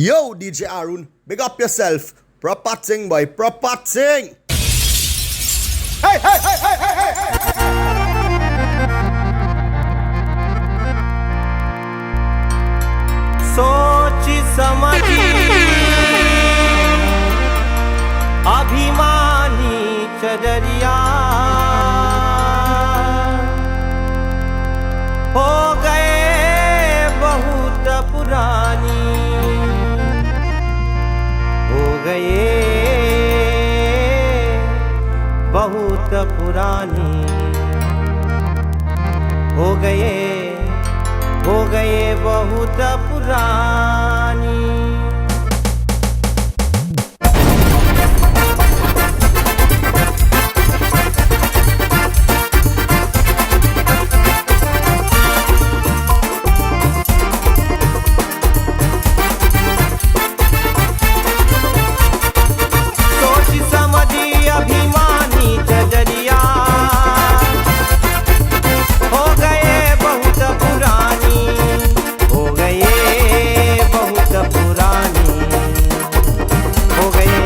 Yo, DJ Arun, big up yourself. Proper thing, boy, proper thing. Hey, hey, hey, hey, hey, hey, hey. सोच समझी अभिमानी चजरिया हो गए बहुत पुरानी, हो गए बहुत पुरानी, हो गए बहुत पुरानी। सोच समझी अभिमानी चजरिया हो गए बहुत पुरानी, हो गए बहुत पुरानी, हो गए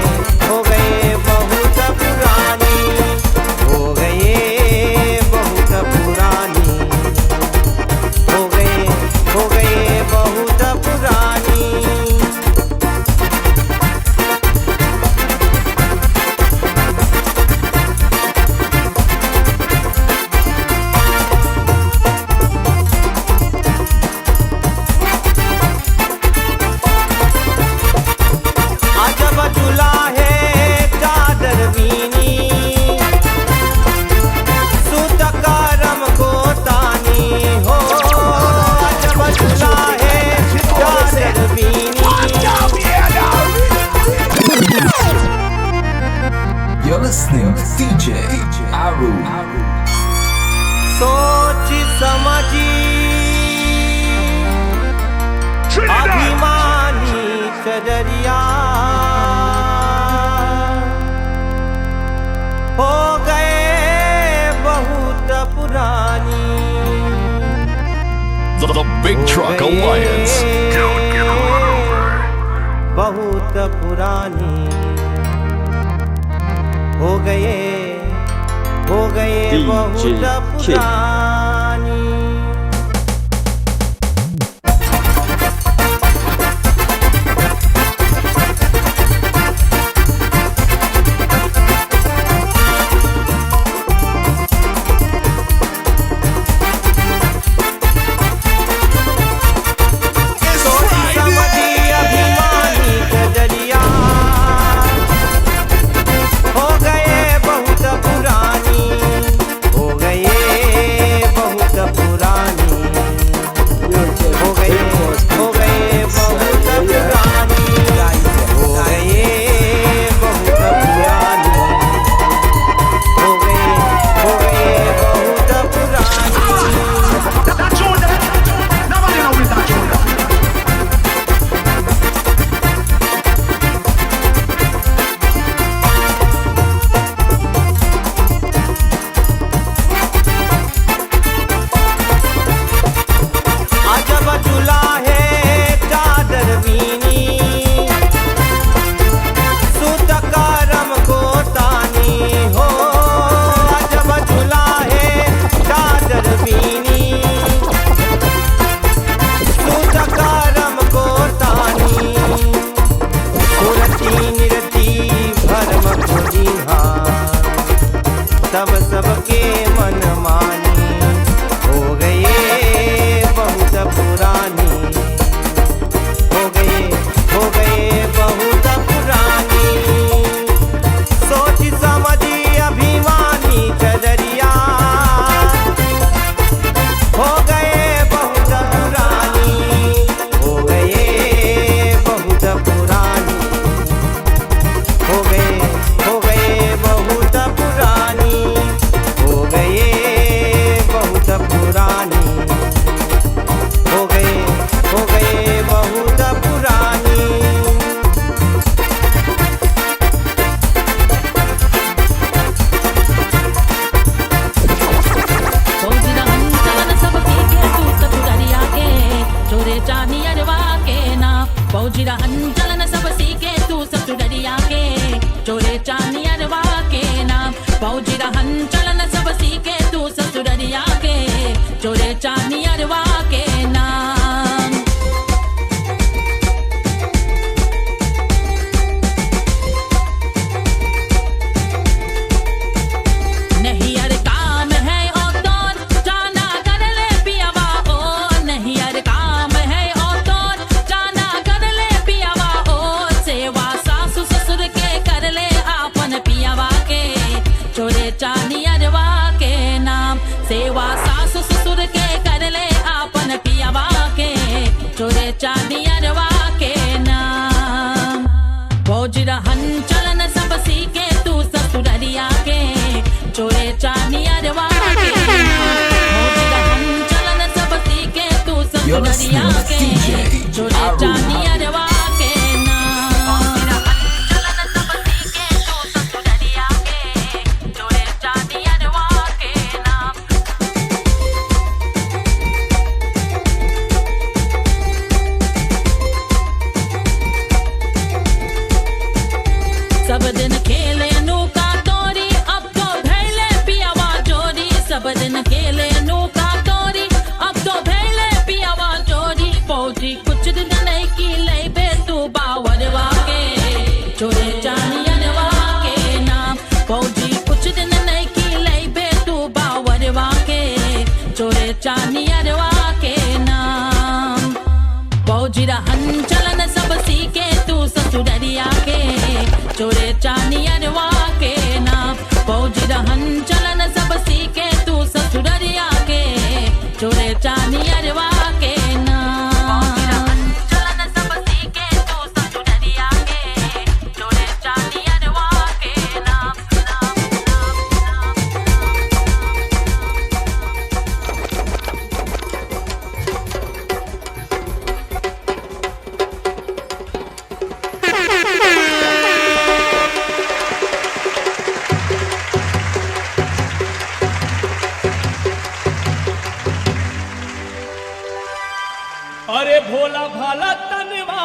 बहुत पुरानी, हो गए बहुत पुरानी, हो गए बहुत पुरानी। अजब झूला है चादर बीनी, सुत करम को तानी हो। अजब झूला है चादर बीनी, You're listening to DJ Aru. सोच समझी अभिमानी चजरिया हो गए बहुत पुरानी, The Big Truck Alliance. बहुत पुरानी, हो गए बहुत पुरानी। सोच समझी अभिमानी चजरिया हो गए बहुत पुरानी, हो गए रहन चलन सब सीखे तू ससुररिया के चोरे चांदी अरवा के नाम फौजी रहन चलन सब सीखे तू ससुररिया के चोरे चांदी अरवा के नाम नहीं हर काम है और तौर जाना कर ले पियावा ओ नहीं हर काम है और तौर जाना कर ले पियावा ओ सेवा सासु ससुर के कर ले आपन पियावा के चोरे चांदी अरवा के नाम सेवा सासु ससुर के कर ले आपन पियावा के चोरे चांदी अरवा के नाम फौजी रहन चलन सब सीखे तू ससुररिया के चोरे चांदी अरवा के फौजी रहन चलन सब सीखे तू You're ससुररिया listening के to DJ चोरे Arun. चांदी अरवा के नाम फौजी रहन चलन सब सीखे तू ससुररिया के चोरे चांदी अरवा के नाम सब दिन खेले नौका तोरी अब तो भैले पियावा चोरी सब दिन खेले नौका तोरी अब तो भैले पियावा चोरी फौजी कुछ दिन नहीं की ले बे तू बावरवा के चोरे चांदी अरवा के नाम फौजी कुछ दिन नहीं की ले बे तू बावरवा के चोरे चांदी अरवा के नाम फौजी रहन चलन सब सीखे तू ससुररिया के चोरे चांदी अरवा के नाम फौजी रहन चलन सब सीखे तू ससुररिया के चोरे चांदी अरवा के नाम चलन सब सीखे तू ससुररिया के चोरे चांदी अरवा के नाम अरे भोला भाला तनवा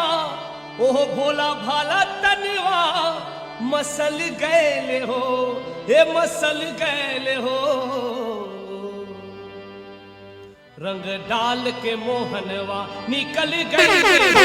ओह भोला भाला तनवा मसल गए हो हे मसल गए हो रंग डाल के मोहनवा निकल गए हो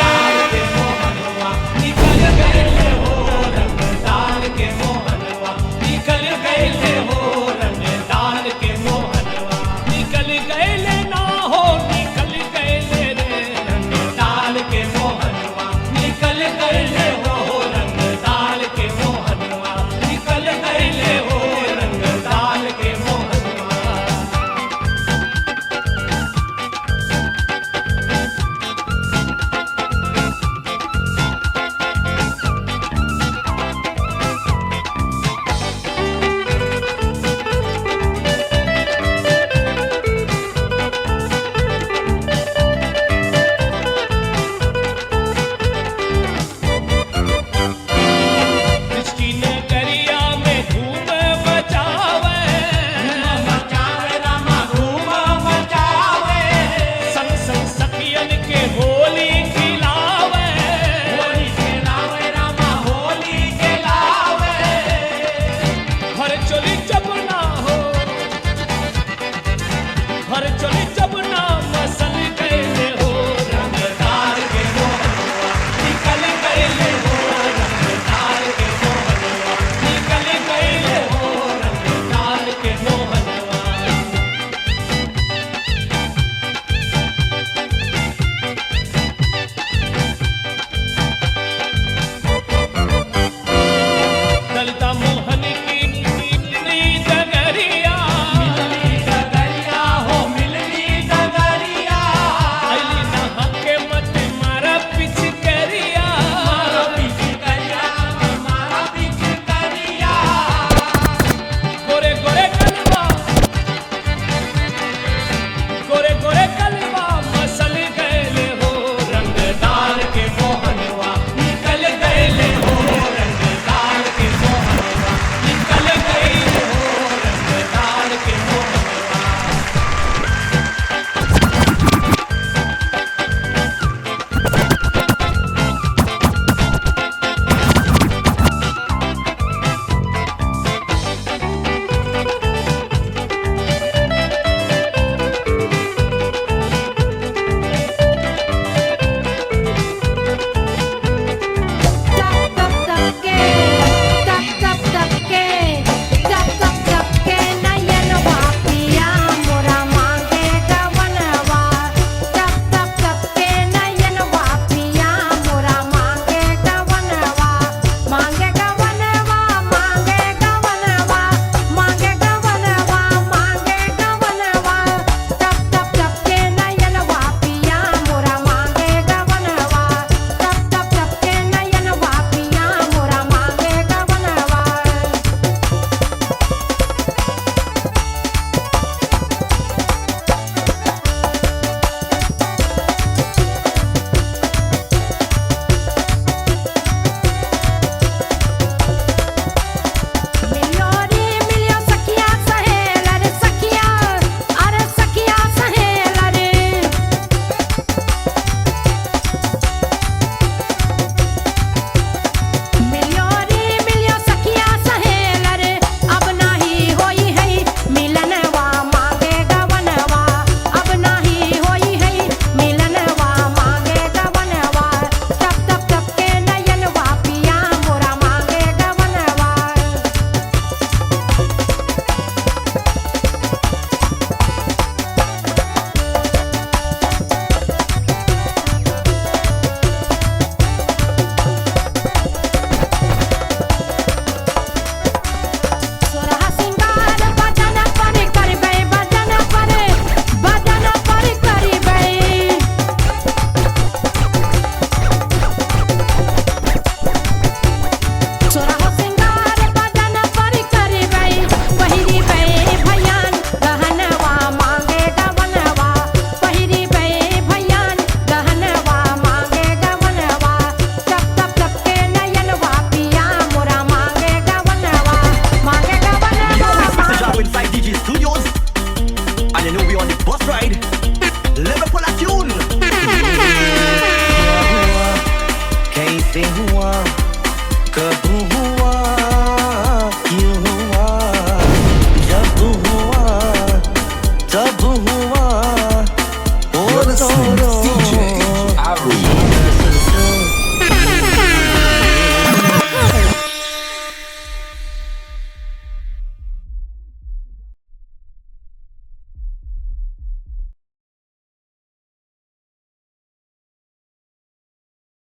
डाल के मोहनवा निकल गए हो रंग डाल के मोहनवा निकल गए हो रंग डाल के मोहनवा निकल गए ना हो निकल गए रे रंग डाल के मोहनवा निकल गए हो रंग डाल के मोहनवा निकल गए हो रंग डाल के मोहनवा बेहुआ